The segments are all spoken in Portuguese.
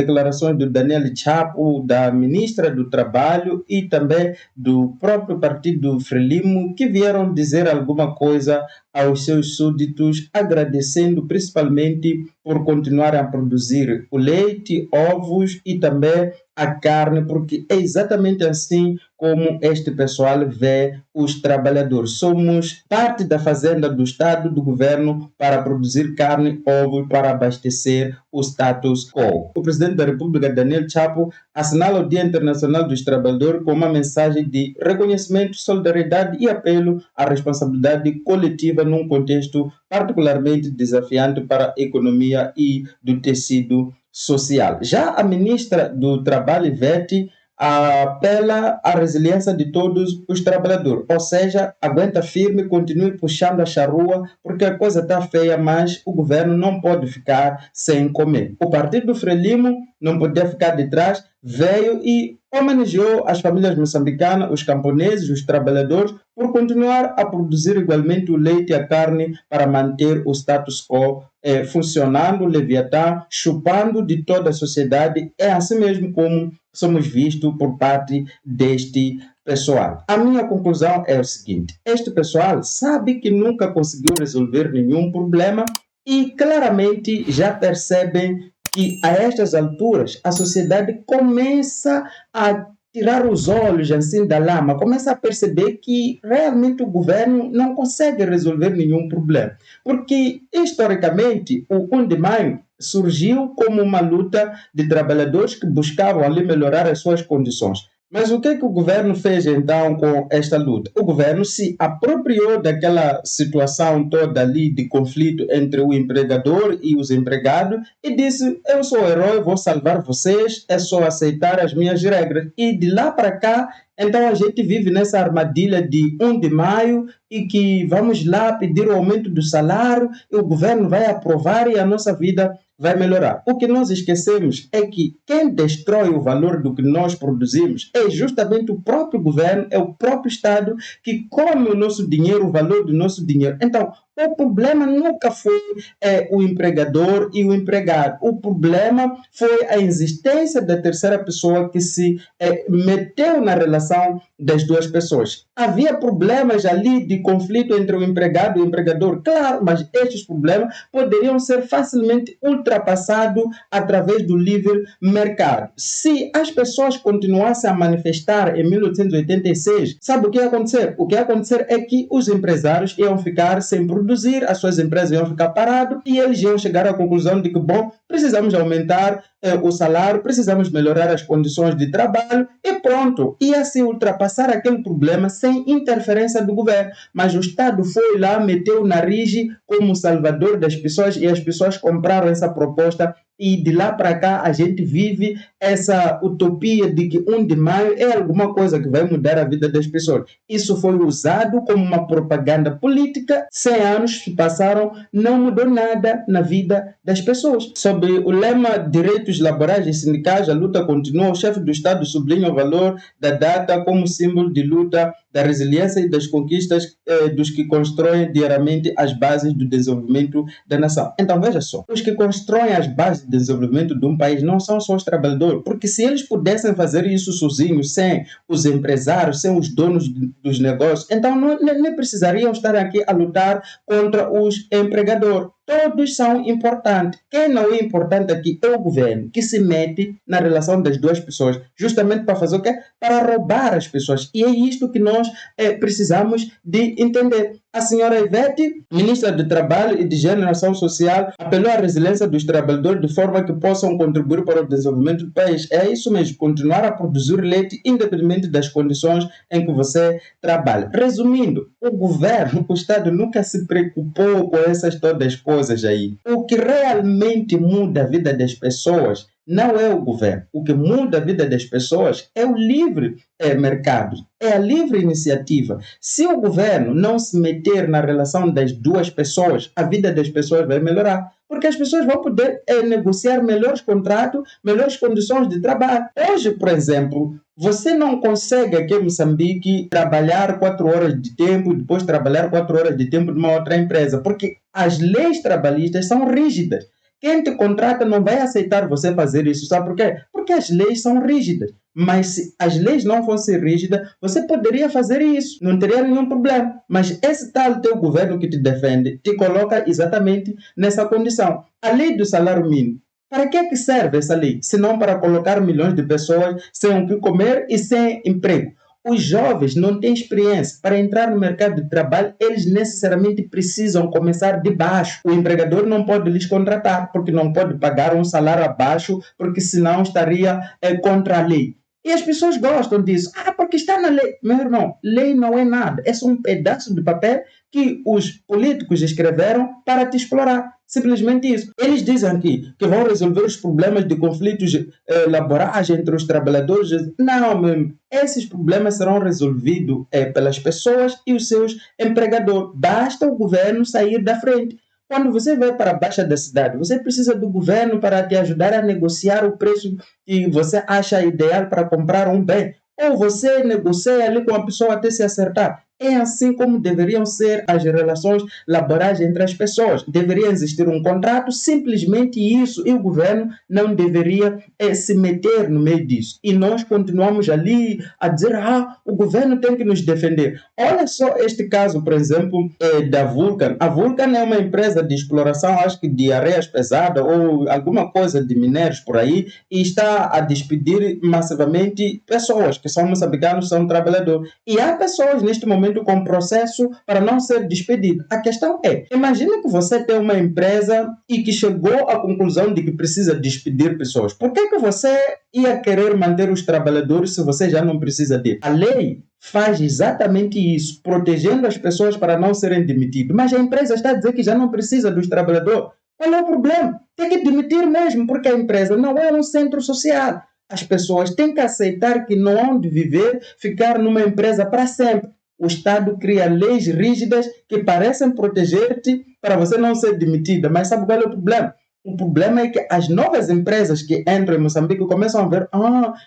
declarações do Daniel Chapo, da ministra do Trabalho e também do próprio partido Frelimo, que vieram dizer alguma coisa aos seus súditos, agradecendo principalmente por continuarem a produzir o leite, ovos e também a carne, porque é exatamente assim como este pessoal vê os trabalhadores. Somos parte da fazenda do Estado, do governo, para produzir carne, ovo, para abastecer o status quo. O presidente da República, Daniel Chapo, assinala o Dia Internacional dos Trabalhadores com uma mensagem de reconhecimento, solidariedade e apelo à responsabilidade coletiva num contexto particularmente desafiante para a economia e do tecido social. Já a ministra do Trabalho, Ivete, apela à resiliência de todos os trabalhadores, ou seja, aguenta firme, continue puxando a charrua, porque a coisa está feia, mas o governo não pode ficar sem comer. O partido Frelimo não podia ficar de trás, veio e homenageou as famílias moçambicanas, os camponeses, os trabalhadores, por continuar a produzir igualmente o leite e a carne para manter o status quo funcionando, Leviatã, chupando de toda a sociedade. É assim mesmo como somos vistos por parte deste pessoal. A minha conclusão é o seguinte: este pessoal sabe que nunca conseguiu resolver nenhum problema e claramente já percebem que a estas alturas a sociedade começa a tirar os olhos assim da lama, começa a perceber que realmente o governo não consegue resolver nenhum problema. Porque, historicamente, o 1 de maio surgiu como uma luta de trabalhadores que buscavam ali melhorar as suas condições. Mas o que o governo fez então com esta luta? O governo se apropriou daquela situação toda ali de conflito entre o empregador e os empregados e disse: eu sou o herói, vou salvar vocês, é só aceitar as minhas regras. E de lá para cá, então a gente vive nessa armadilha de 1 de maio e que vamos lá pedir o aumento do salário e o governo vai aprovar e a nossa vida vai melhorar. O que nós esquecemos é que quem destrói o valor do que nós produzimos é justamente o próprio governo, é o próprio Estado que come o nosso dinheiro, o valor do nosso dinheiro. Então, o problema nunca foi o empregador e o empregado. O problema foi a existência da terceira pessoa que se meteu na relação das duas pessoas. Havia problemas ali de conflito entre o empregado e o empregador, claro, mas estes problemas poderiam ser facilmente ultrapassados através do livre mercado. Se as pessoas continuassem a manifestar em 1886, sabe o que ia acontecer? O que ia acontecer é que os empresários iam ficar sem produzir, as suas empresas iam ficar paradas e eles iam chegar à conclusão de que, bom, precisamos aumentar o salário, precisamos melhorar as condições de trabalho e pronto. Ia se ultrapassar aquele problema sem interferência do governo. Mas o Estado foi lá, meteu o nariz como salvador das pessoas e as pessoas compraram essa proposta. E de lá para cá a gente vive essa utopia de que 1 de maio é alguma coisa que vai mudar a vida das pessoas. Isso foi usado como uma propaganda política. 100 anos se passaram, não mudou nada na vida das pessoas. Sobre o lema Direitos Laborais e Sindicais, a luta continua. O chefe do Estado sublinha o valor da data como símbolo de luta, da resiliência e das conquistas dos que constroem diariamente as bases do desenvolvimento da nação. Então veja só, os que constroem as bases de desenvolvimento de um país não são só os trabalhadores, porque se eles pudessem fazer isso sozinhos, sem os empresários, sem os donos dos negócios, então nem precisariam estar aqui a lutar contra os empregadores. Todos são importantes. Quem não é importante aqui é o governo, que se mete na relação das duas pessoas, justamente para fazer o quê? Para roubar as pessoas. E é isto que nós precisamos de entender. A senhora Ivete, ministra do Trabalho e de Geração Social, apelou à resiliência dos trabalhadores de forma que possam contribuir para o desenvolvimento do país. É isso mesmo, continuar a produzir leite independente das condições em que você trabalha. Resumindo, o governo, o Estado nunca se preocupou com essas todas coisas aí. O que realmente muda a vida das pessoas não é o governo. O que muda a vida das pessoas é o livre mercado, é a livre iniciativa. Se o governo não se meter na relação das duas pessoas, a vida das pessoas vai melhorar. Porque as pessoas vão poder negociar melhores contratos, melhores condições de trabalho. Hoje, por exemplo, você não consegue aqui em Moçambique trabalhar 4 horas de tempo e depois trabalhar 4 horas de tempo numa outra empresa, porque as leis trabalhistas são rígidas. quem te contrata não vai aceitar você fazer isso. Sabe por quê? Porque as leis são rígidas. Mas se as leis não fossem rígidas, você poderia fazer isso, não teria nenhum problema. Mas esse tal teu governo que te defende te coloca exatamente nessa condição. A lei do salário mínimo. Para que serve essa lei? Se não para colocar milhões de pessoas sem o que comer e sem emprego. Os jovens não têm experiência. Para entrar no mercado de trabalho, eles necessariamente precisam começar de baixo. O empregador não pode lhes contratar, porque não pode pagar um salário abaixo, porque senão estaria contra a lei. E as pessoas gostam disso. Porque está na lei. Meu irmão, lei não é nada. É só um pedaço de papel que os políticos escreveram para te explorar. Simplesmente isso. Eles dizem aqui que vão resolver os problemas de conflitos laborais entre os trabalhadores. Não, mesmo. Esses problemas serão resolvidos pelas pessoas e os seus empregadores. Basta o governo sair da frente. Quando você vai para a baixa da cidade, você precisa do governo para te ajudar a negociar o preço que você acha ideal para comprar um bem. Ou você negocia ali com a pessoa até se acertar. É assim como deveriam ser as relações laborais entre as pessoas. Deveria existir um contrato, simplesmente isso, e o governo não deveria se meter no meio disso. E nós continuamos ali a dizer, o governo tem que nos defender. Olha só este caso, por exemplo, da Vulcan. A Vulcan é uma empresa de exploração, acho que de areias pesadas ou alguma coisa de minérios por aí, e está a despedir massivamente pessoas que são moçambicanos, são trabalhadores. E há pessoas neste momento com processo para não ser despedido. A questão é, imagine que você tem uma empresa e que chegou à conclusão de que precisa despedir pessoas. Por que você ia querer manter os trabalhadores se você já não precisa deles? A lei faz exatamente isso, protegendo as pessoas para não serem demitidos. Mas a empresa está a dizer que já não precisa dos trabalhadores. Qual é o problema? Tem que demitir mesmo, porque a empresa não é um centro social. As pessoas têm que aceitar que não hão de viver, ficar numa empresa para sempre. O Estado cria leis rígidas que parecem proteger-te para você não ser demitida. Mas sabe qual é o problema? O problema é que as novas empresas que entram em Moçambique começam a ver,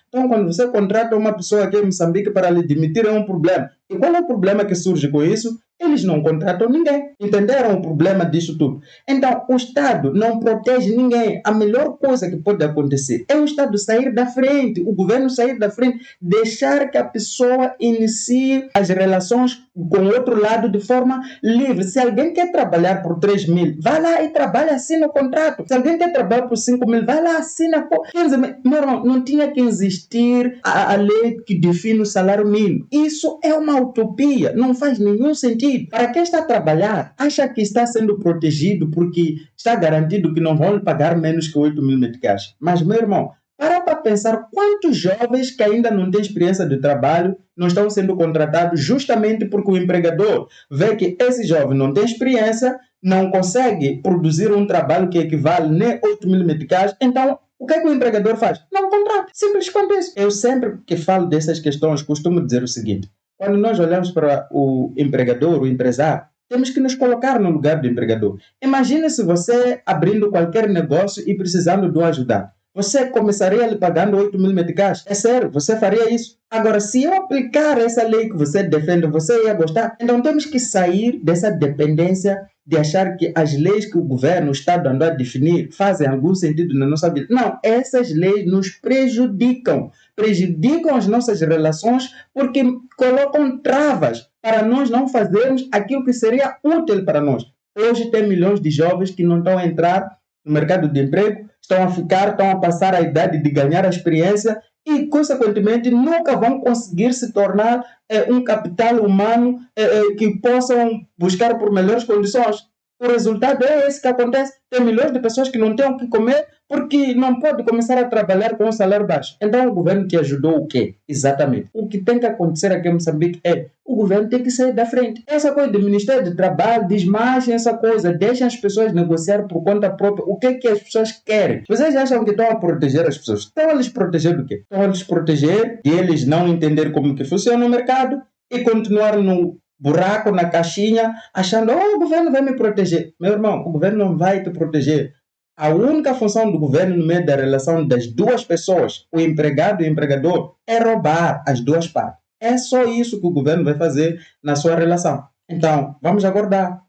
então quando você contrata uma pessoa aqui em Moçambique para lhe demitir é um problema. E qual é o problema que surge com isso? Eles não contratam ninguém. Entenderam o problema disso tudo? Então, o Estado não protege ninguém. A melhor coisa que pode acontecer é o Estado sair da frente, o governo sair da frente, deixar que a pessoa inicie as relações com o outro lado de forma livre. Se alguém quer trabalhar por 3 mil, vai lá e trabalha, assina o contrato. Se alguém quer trabalhar por 5 mil, vai lá, assina por 15 mil. Meu irmão, não tinha que existir a lei que define o salário mínimo. Isso é uma utopia, não faz nenhum sentido. Para quem está a trabalhar, acha que está sendo protegido porque está garantido que não vão lhe pagar menos que 8 mil meticais. Mas, meu irmão, para pensar quantos jovens que ainda não têm experiência de trabalho não estão sendo contratados justamente porque o empregador vê que esse jovem não tem experiência, não consegue produzir um trabalho que equivale nem 8 mil meticais, então o que é que o empregador faz? Não contrata, simples quanto isso. Eu sempre que falo dessas questões costumo dizer o seguinte: quando nós olhamos para o empregador, o empresário, temos que nos colocar no lugar do empregador. Imagine se você abrindo qualquer negócio e precisando de um ajudante. Você começaria lhe pagando 8 mil meticais? É sério, você faria isso? Agora, se eu aplicar essa lei que você defende, você ia gostar? Então temos que sair dessa dependência de achar que as leis que o governo, o Estado andou a definir fazem algum sentido na nossa vida. Não, essas leis nos prejudicam. Prejudicam as nossas relações porque colocam travas para nós não fazermos aquilo que seria útil para nós. Hoje tem milhões de jovens que não estão a entrar no mercado de emprego, estão a passar a idade de ganhar a experiência e, consequentemente, nunca vão conseguir se tornar um capital humano que possam buscar por melhores condições. O resultado é esse que acontece. Tem milhões de pessoas que não têm o que comer porque não pode começar a trabalhar com um salário baixo. Então o governo te ajudou o quê? Exatamente. O que tem que acontecer aqui em Moçambique é o governo tem que sair da frente. Essa coisa do Ministério do Trabalho, desmarchem essa coisa, deixem as pessoas negociar por conta própria o que é que as pessoas querem. Vocês acham que estão a proteger as pessoas? Estão a lhes proteger do quê? Estão a lhes proteger de eles não entender como que funciona o mercado e continuar no buraco, na caixinha, achando, o governo vai me proteger. Meu irmão, o governo não vai te proteger. A única função do governo no meio da relação das duas pessoas, o empregado e o empregador, é roubar as duas partes. É só isso que o governo vai fazer na sua relação. Então, vamos aguardar.